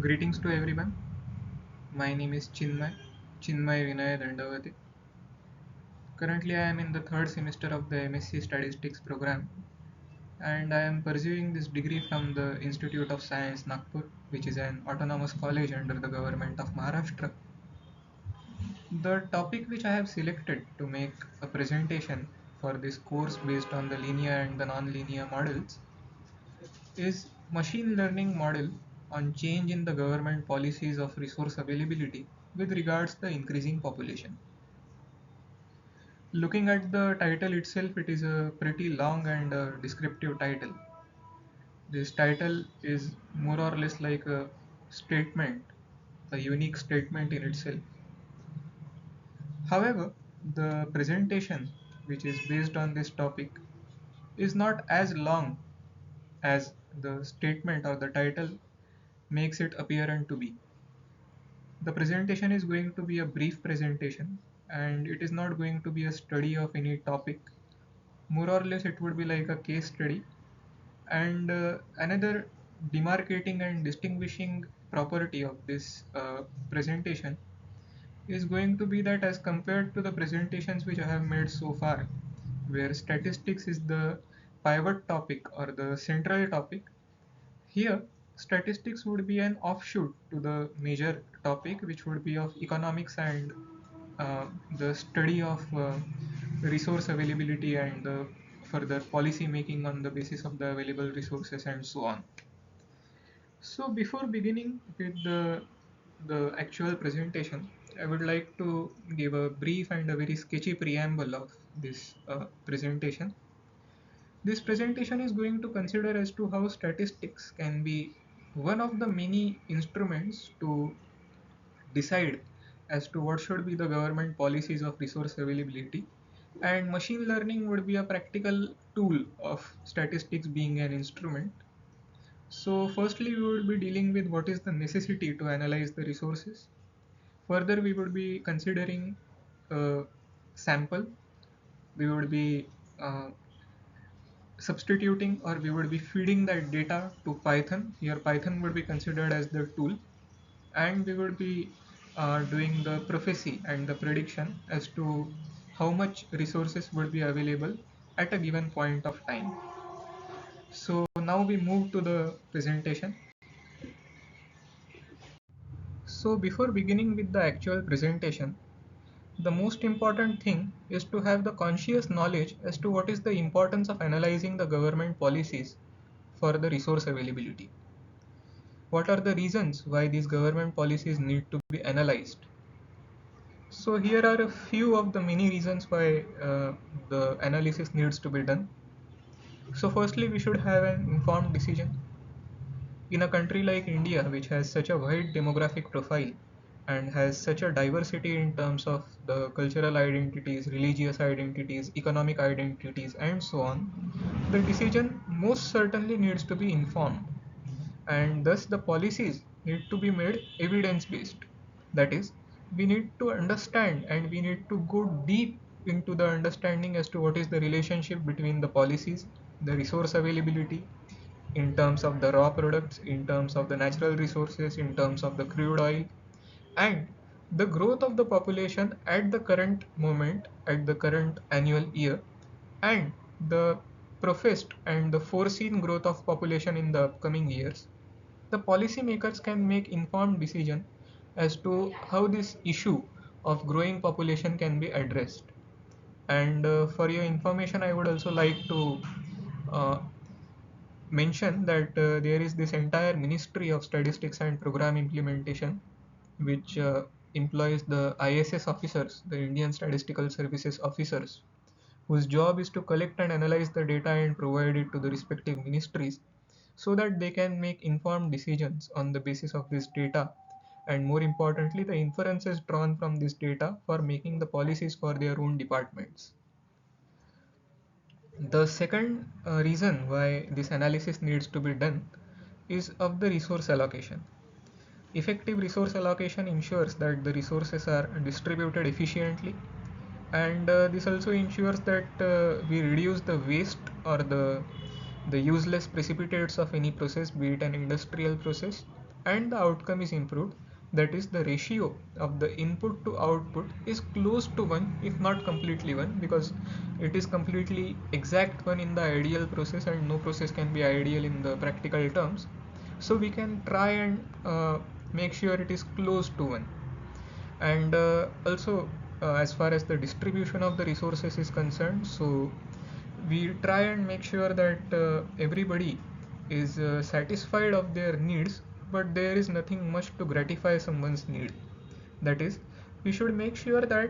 Greetings to everyone. My name is Chinmay Vinay Dandavati. Currently, I am in the third semester of the MSc Statistics program, and I am pursuing this degree from the Institute of Science Nagpur, which is an autonomous college under the government of Maharashtra. The topic which I have selected to make a presentation for this course based on the linear and the non-linear models is machine learning model on change in the government policies of resource availability with regards to the increasing population. Looking at the title itself, it is a pretty long and descriptive title. This title is more or less like a statement, a unique statement in itself. However, the presentation, which is based on this topic, is not as long as the statement or the title makes it apparent to be. The presentation is going to be a brief presentation, and it is not going to be a study of any topic. More or less, it would be like a case study. And another demarcating and distinguishing property of this presentation is going to be that as compared to the presentations which I have made so far, where statistics is the pivot topic or the central topic, here statistics would be an offshoot to the major topic, which would be of economics and the study of resource availability and the further policy making on the basis of the available resources and so on. So before beginning with the actual presentation, I would like to give a brief and a very sketchy preamble of this presentation. This presentation is going to consider as to how statistics can be one of the many instruments to decide as to what should be the government policies of resource availability, and machine learning would be a practical tool of statistics being an instrument. So firstly, we would be dealing with what is the necessity to analyze the resources. Further, we would be considering a sample. We would be uh, substituting, or we would be feeding that data to Python. Here Python would be considered as the tool, and we would be doing the prophecy and the prediction as to how much resources would be available at a given point of time. So now we move to the presentation. So before beginning with the actual presentation, the most important thing is to have the conscious knowledge as to what is the importance of analyzing the government policies for the resource availability. What are the reasons why these government policies need to be analyzed? So here are a few of the many reasons why the analysis needs to be done. So firstly, we should have an informed decision. In a country like India, which has such a wide demographic profile and has such a diversity in terms of the cultural identities, religious identities, economic identities, and so on, the decision most certainly needs to be informed, and thus the policies need to be made evidence based. That is, we need to understand and we need to go deep into the understanding as to what is the relationship between the policies, the resource availability, in terms of the raw products, in terms of the natural resources, in terms of the crude oil, and the growth of the population at the current moment, at the current annual year, and the professed and the foreseen growth of population in the upcoming years. The policymakers can make informed decision as to how this issue of growing population can be addressed. And for your information, I would also like to uh, mention that there is this entire Ministry of Statistics and Program Implementation, which employs the ISS officers, the Indian Statistical Services officers, whose job is to collect and analyze the data and provide it to the respective ministries so that they can make informed decisions on the basis of this data, and more importantly, the inferences drawn from this data for making the policies for their own departments. The second reason why this analysis needs to be done is of the resource allocation. Effective resource allocation ensures that the resources are distributed efficiently, and this also ensures that we reduce the waste or the useless precipitates of any process, be it an industrial process and the outcome is improved, that is the ratio of the input to output is close to 1 if not completely 1, because it is completely exact 1 in the ideal process and no process can be ideal in the practical terms. So we can try and make sure it is close to 1. And also as far as the distribution of the resources is concerned, so we try and make sure that everybody is satisfied of their needs, but there is nothing much to gratify someone's need. That is, we should make sure that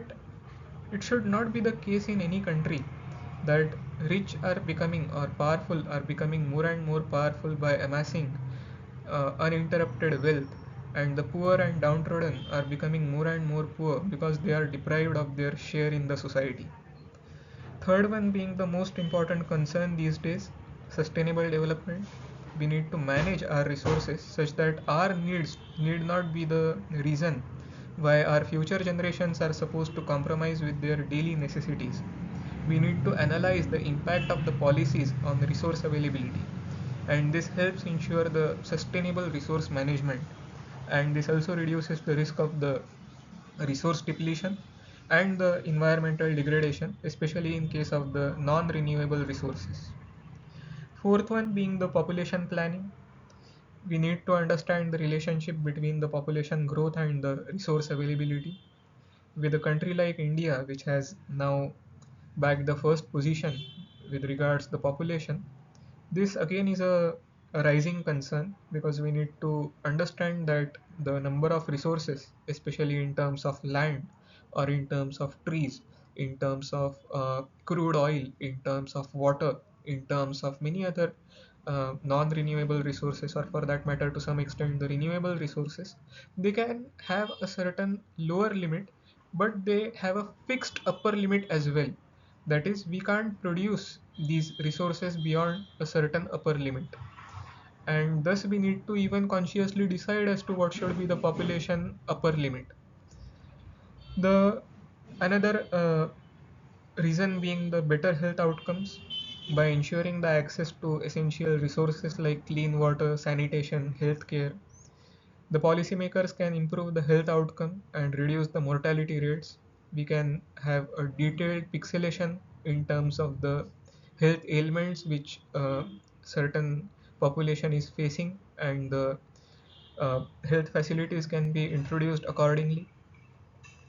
it should not be the case in any country that rich are becoming or powerful are becoming more and more powerful by amassing uninterrupted wealth, and the poor and downtrodden are becoming more and more poor because they are deprived of their share in the society. Third one being the most important concern these days, sustainable development. We need to manage our resources such that our needs need not be the reason why our future generations are supposed to compromise with their daily necessities. We need to analyze the impact of the policies on resource availability, and this helps ensure the sustainable resource management, and this also reduces the risk of the resource depletion and the environmental degradation, especially in case of the non-renewable resources. Fourth one being the population planning. We need to understand the relationship between the population growth and the resource availability. With a country like India, which has now bagged the first position with regards to the population, this again is a rising concern, because we need to understand that the number of resources, especially in terms of land or in terms of trees, in terms of crude oil, in terms of water, in terms of many other non-renewable resources, or for that matter to some extent the renewable resources, they can have a certain lower limit, but they have a fixed upper limit as well. That is, we can't produce these resources beyond a certain upper limit, and thus we need to even consciously decide as to what should be the population upper limit. The another reason being the better health outcomes. By ensuring the access to essential resources like clean water, sanitation, healthcare, the policymakers can improve the health outcome and reduce the mortality rates. We can have a detailed pixelation in terms of the health ailments which certain population is facing, and the health facilities can be introduced accordingly.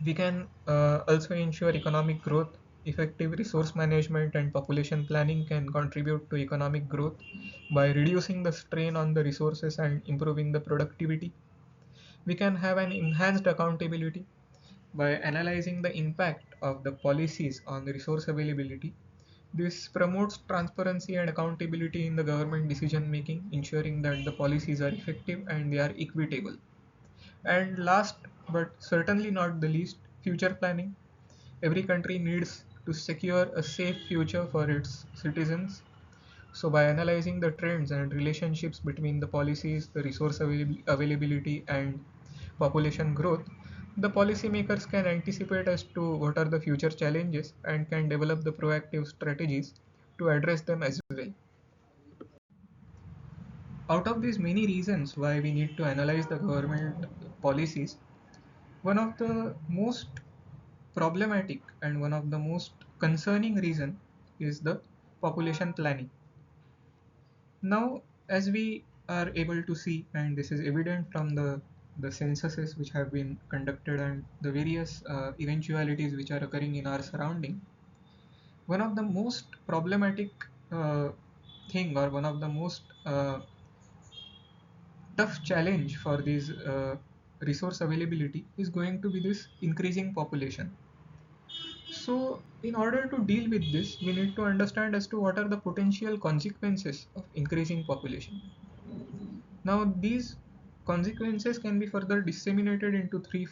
We can also ensure economic growth. Effective resource management and population planning can contribute to economic growth by reducing the strain on the resources and improving the productivity. We can have an enhanced accountability by analyzing the impact of the policies on the resource availability. This promotes transparency and accountability in the government decision making, ensuring that the policies are effective and they are equitable. And last but certainly not the least, future planning. Every country needs to secure a safe future for its citizens. So, by analyzing the trends and relationships between the policies, the resource availability, and population growth, the policymakers can anticipate as to what are the future challenges and can develop the proactive strategies to address them as well. Out of these many reasons why we need to analyze the government policies, one of the most problematic and one of the most concerning reason is the population planning. Now, as we are able to see, and this is evident from the censuses which have been conducted and the various eventualities which are occurring in our surrounding, one of the most problematic uh, thing, or one of the most tough challenge for these resource availability is going to be this increasing population. So, in order to deal with this, we need to understand as to what are the potential consequences of increasing population. Now, these consequences can be further disseminated into three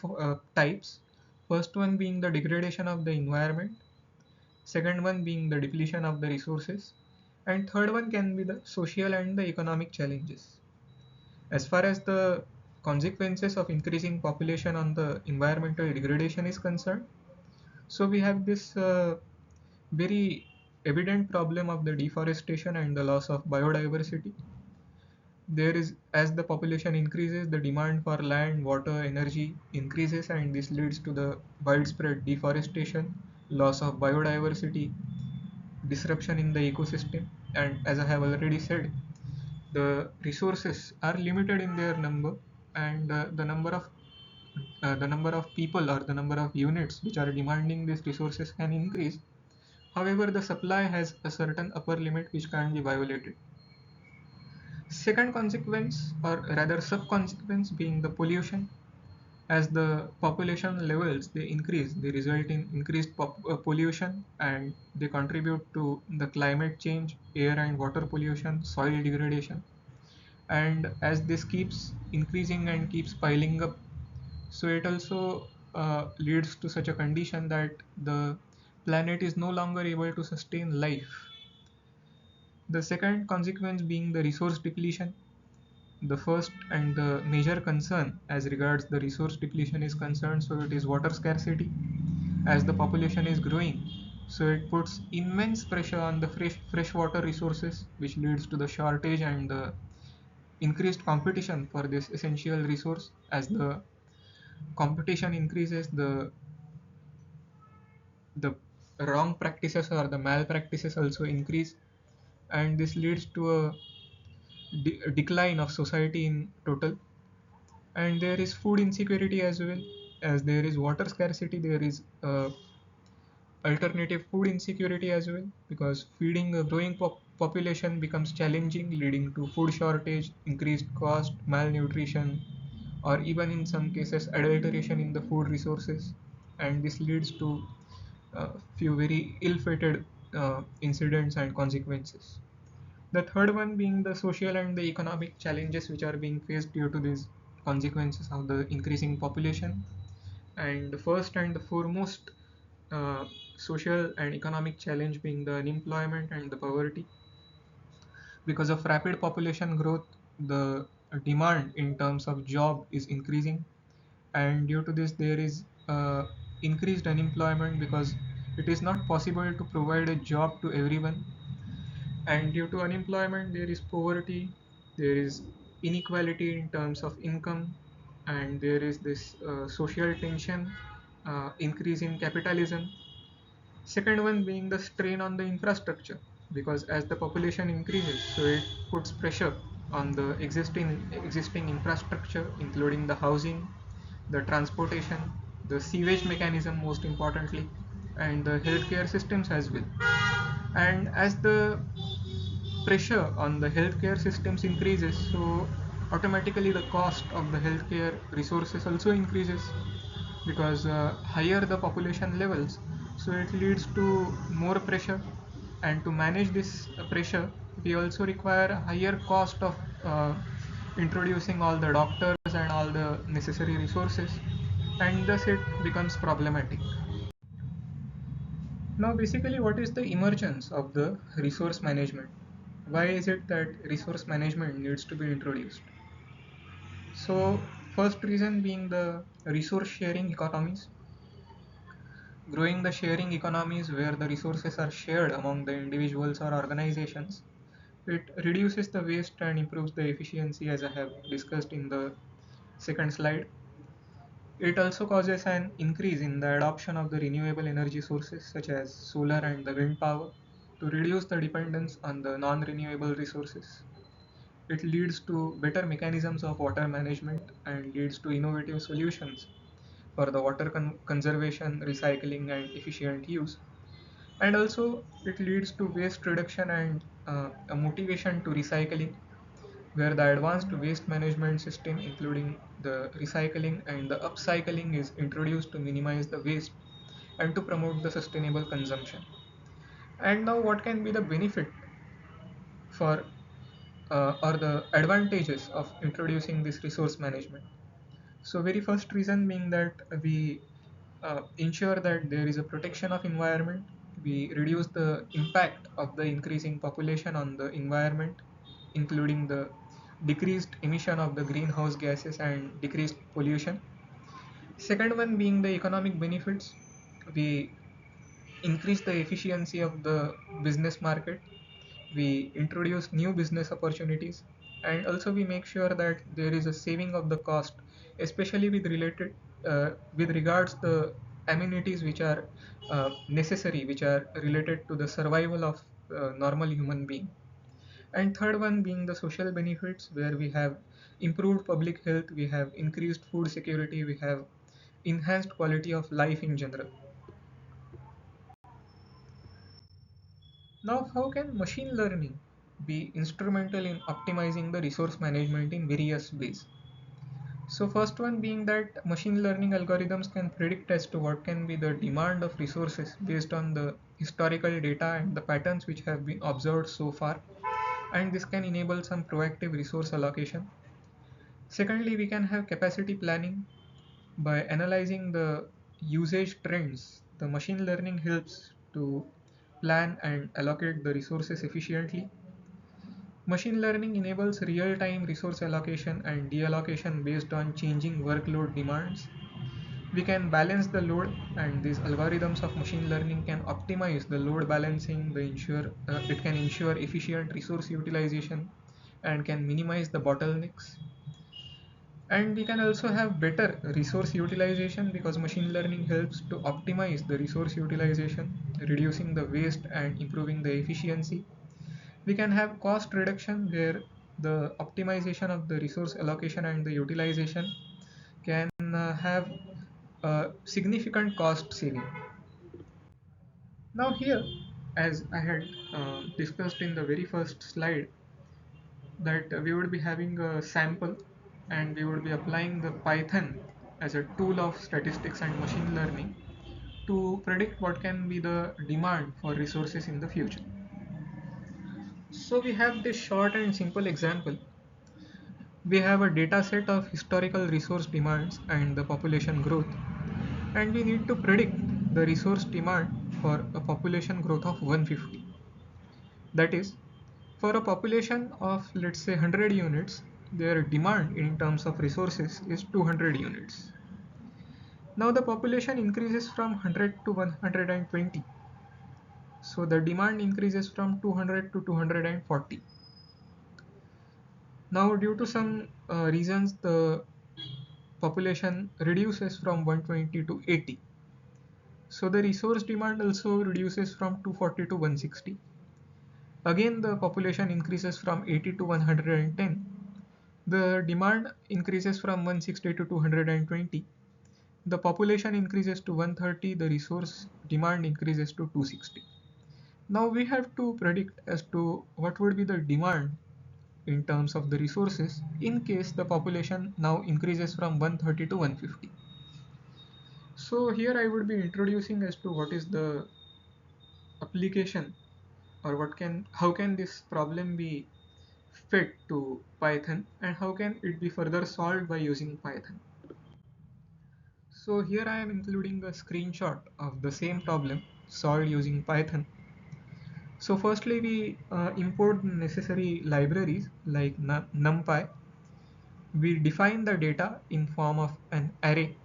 types. First one being the degradation of the environment, second one being the depletion of the resources, and third one can be the social and the economic challenges. As far as the consequences of increasing population on the environmental degradation is concerned, so we have this very evident problem of the deforestation and the loss of biodiversity. There is, as the population increases, the demand for land, water, energy increases, and this leads to the widespread deforestation, loss of biodiversity, disruption in the ecosystem. And as I have already said, the resources are limited in their number, and the number of people or the number of units which are demanding these resources can increase. However, the supply has a certain upper limit which can't be violated. Second consequence, or rather sub-consequence, being the pollution. As the population levels they increase, they result in increased pollution, and they contribute to the climate change, air and water pollution, soil degradation. And as this keeps increasing and keeps piling up, so it also leads to such a condition that the planet is no longer able to sustain life. The second consequence being the resource depletion. The first and the major concern as regards the resource depletion is concerned, so it is water scarcity. As the population is growing, so it puts immense pressure on the freshwater resources, which leads to the shortage and the increased competition for this essential resource. As the competition increases, the wrong practices or the malpractices also increase, and this leads to a decline of society in total. And there is food insecurity as well. As there is water scarcity, there is alternative food insecurity as well, because feeding a growing population becomes challenging, leading to food shortage, increased cost, malnutrition, or even in some cases adulteration in the food resources. And this leads to few very ill-fated incidents and consequences. The third one being the social and the economic challenges which are being faced due to these consequences of the increasing population. And the first and the foremost uh, social and economic challenge being the unemployment and the poverty. Because of rapid population growth, the demand in terms of job is increasing, and due to this there is increased unemployment, because it is not possible to provide a job to everyone. And due to unemployment there is poverty, there is inequality in terms of income, and there is this social tension, increase in capitalism. Second one being the strain on the infrastructure, because as the population increases, so it puts pressure on the existing infrastructure, including the housing, the transportation, the sewage mechanism most importantly, and the healthcare systems as well. And as the pressure on the healthcare systems increases, so automatically the cost of the healthcare resources also increases, because higher the population levels, so it leads to more pressure. And to manage this pressure, we also require a higher cost of introducing all the doctors and all the necessary resources, and thus it becomes problematic. Now basically, what is the emergence of the resource management? Why is it that resource management needs to be introduced? So first reason being the resource sharing economies. Growing the sharing economies where the resources are shared among the individuals or organizations, it reduces the waste and improves the efficiency, as I have discussed in the second slide. It also causes an increase in the adoption of the renewable energy sources such as solar and the wind power to reduce the dependence on the non-renewable resources. It leads to better mechanisms of water management and leads to innovative solutions for the water conservation, recycling, and efficient use. And also, it leads to waste reduction and a motivation to recycling, where the advanced waste management system, including the recycling and the upcycling, is introduced to minimize the waste and to promote the sustainable consumption. And now, what can be the benefit for or the advantages of introducing this resource management? So very first reason being that we ensure that there is a protection of environment. We reduce the impact of the increasing population on the environment, including the decreased emission of the greenhouse gases and decreased pollution. Second one being the economic benefits. We increase the efficiency of the business market. We introduce new business opportunities. and also we make sure that there is a saving of the cost, especially with regards the amenities which are necessary, which are related to the survival of normal human being. And third one being the social benefits, where we have improved public health, we have increased food security, we have enhanced quality of life in general. Now, how can machine learning be instrumental in optimizing the resource management in various ways? So first one being that machine learning algorithms can predict as to what can be the demand of resources based on the historical data and the patterns which have been observed so far, and this can enable some proactive resource allocation. Secondly, we can have capacity planning. By analyzing the usage trends, the machine learning helps to plan and allocate the resources efficiently. Machine learning enables real-time resource allocation and deallocation based on changing workload demands. We can balance the load, and these algorithms of machine learning can optimize the load balancing. It can ensure efficient resource utilization and can minimize the bottlenecks. And we can also have better resource utilization because machine learning helps to optimize the resource utilization, reducing the waste and improving the efficiency. We can have cost reduction, where the optimization of the resource allocation and the utilization can have a significant cost saving. Now here, as I had discussed in the very first slide, that we would be having a sample and we would be applying the Python as a tool of statistics and machine learning to predict what can be the demand for resources in the future. So we have this short and simple example. We have a data set of historical resource demands and the population growth, and we need to predict the resource demand for a population growth of 150. That is, for a population of, let's say, 100 units, their demand in terms of resources is 200 units. Now the population increases from 100 to 120. So the demand increases from 200 to 240. Now due to some reasons, the population reduces from 120 to 80. So the resource demand also reduces from 240 to 160. Again, the population increases from 80 to 110. The demand increases from 160 to 220. The population increases to 130. The resource demand increases to 260. Now we have to predict as to what would be the demand in terms of the resources in case the population now increases from 130 to 150. So here I would be introducing as to what is the application, or how can this problem be fed to Python, and how can it be further solved by using Python. So here I am including a screenshot of the same problem solved using Python. So firstly we import necessary libraries like NumPy. We define the data in form of an array.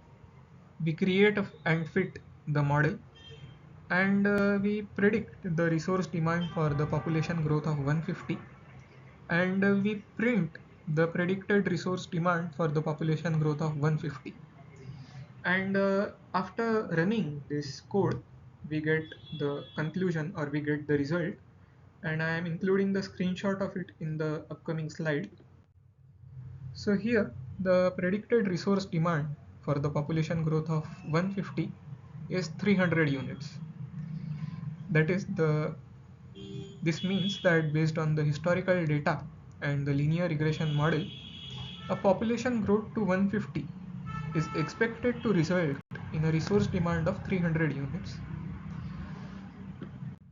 We create and fit the model, and we predict the resource demand for the population growth of 150, and we print the predicted resource demand for the population growth of 150. And after running this code, we get the conclusion, or we get the result, and I am including the screenshot of it in the upcoming slide. So here the predicted resource demand for the population growth of 150 is 300 units. That is this means that based on the historical data and the linear regression model, a population growth to 150 is expected to result in a resource demand of 300 units.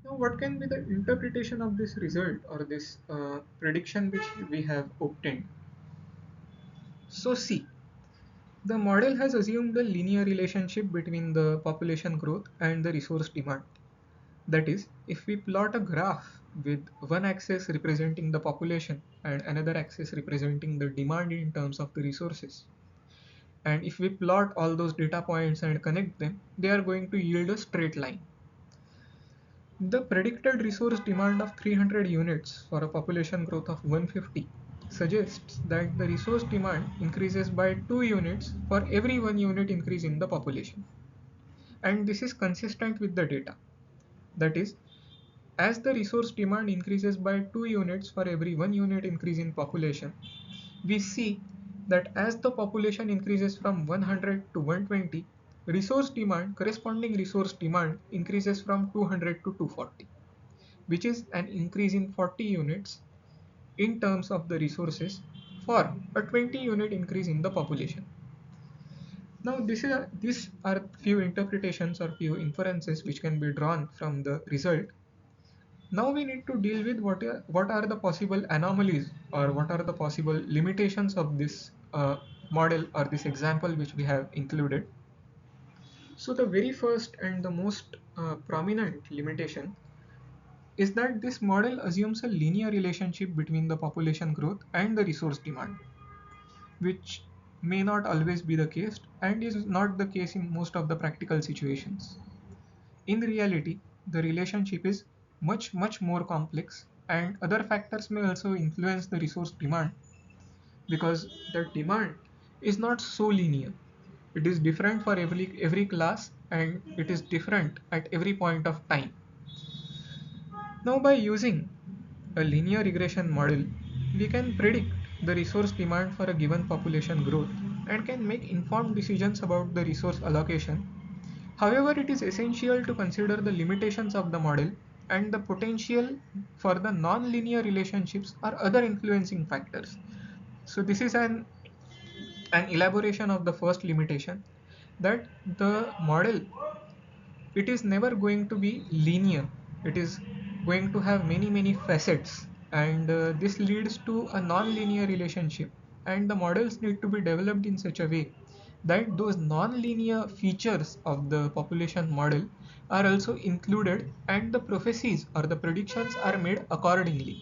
Now, what can be the interpretation of this result, or this prediction which we have obtained? So see, the model has assumed a linear relationship between the population growth and the resource demand. That is, if we plot a graph with one axis representing the population and another axis representing the demand in terms of the resources, and if we plot all those data points and connect them, they are going to yield a straight line. The predicted resource demand of 300 units for a population growth of 150 suggests that the resource demand increases by 2 units for every 1 unit increase in the population. And this is consistent with the data. That is, as the resource demand increases by 2 units for every 1 unit increase in population, we see that as the population increases from 100 to 120, corresponding resource demand increases from 200 to 240, which is an increase in 40 units in terms of the resources for a 20 unit increase in the population. Now these are few interpretations or few inferences which can be drawn from the result. Now we need to deal with what are the possible anomalies or what are the possible limitations of this model or this example which we have included. So the very first and the most prominent limitation is that this model assumes a linear relationship between the population growth and the resource demand, which may not always be the case and is not the case in most of the practical situations. In reality, the relationship is much more complex, and other factors may also influence the resource demand because the demand is not so linear. It is different for every class and it is different at every point of time. Now by using a linear regression model, we can predict the resource demand for a given population growth and can make informed decisions about the resource allocation. However, it is essential to consider the limitations of the model and the potential for the non-linear relationships or other influencing factors. So this is an elaboration of the first limitation, that the model, it is never going to be linear. It is going to have many facets, and this leads to a non-linear relationship, and the models need to be developed in such a way that those non-linear features of the population model are also included and the prophecies or the predictions are made accordingly.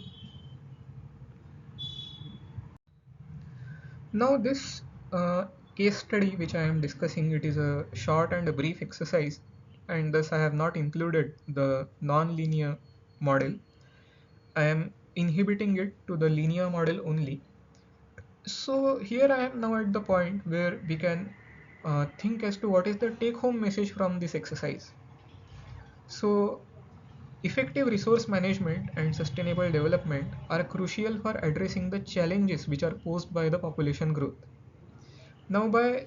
Now this case study which I am discussing, it is a short and a brief exercise, and thus I have not included the non-linear model. I am inhibiting it to the linear model only. So here I am now at the point where we can think as to what is the take-home message from this exercise. So effective resource management and sustainable development are crucial for addressing the challenges which are posed by the population growth. Now by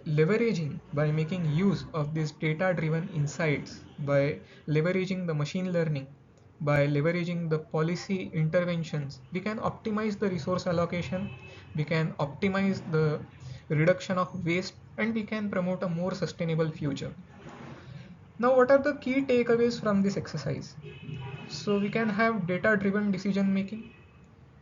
making use of these data-driven insights, by leveraging the machine learning, by leveraging the policy interventions, we can optimize the resource allocation, we can optimize the reduction of waste, and we can promote a more sustainable future. Now, what are the key takeaways from this exercise? So we can have data-driven decision making.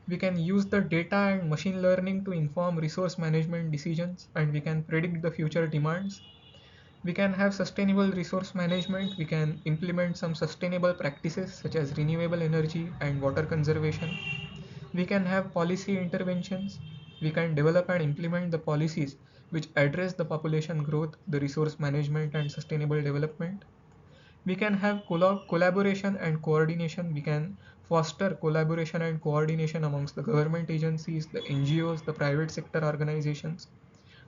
We can use the data and machine learning to inform resource management decisions, and we can predict the future demands. We can have sustainable resource management. We can implement some sustainable practices such as renewable energy and water conservation. We can have policy interventions. We can develop and implement the policies which address the population growth, the resource management, and sustainable development. We can have collaboration and coordination. We can foster collaboration and coordination amongst the government agencies, the NGOs, the private sector organizations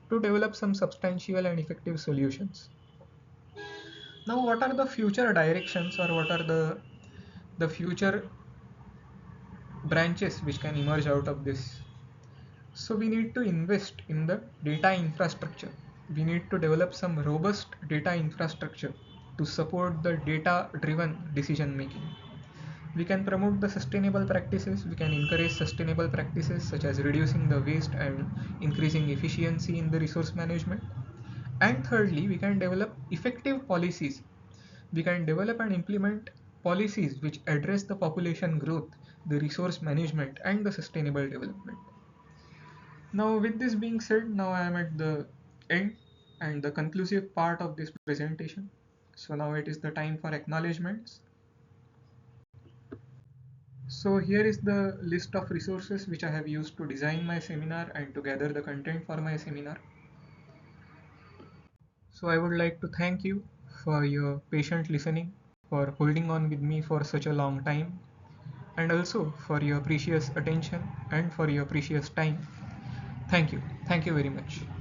to develop some substantial and effective solutions. Now, what are the future directions or what are the future branches which can emerge out of this? So we need to invest in the data infrastructure. We need to develop some robust data infrastructure to support the data driven decision making. We can promote the sustainable practices. We can encourage sustainable practices such as reducing the waste and increasing efficiency in the resource management. And thirdly, we can develop effective policies. We can develop and implement policies which address the population growth, the resource management, and the sustainable development. Now, with this being said, now I am at the end and the conclusive part of this presentation. So now it is the time for acknowledgements. So here is the list of resources which I have used to design my seminar and to gather the content for my seminar. So I would like to thank you for your patient listening, for holding on with me for such a long time. and also for your precious attention and for your precious time. Thank you. Thank you very much.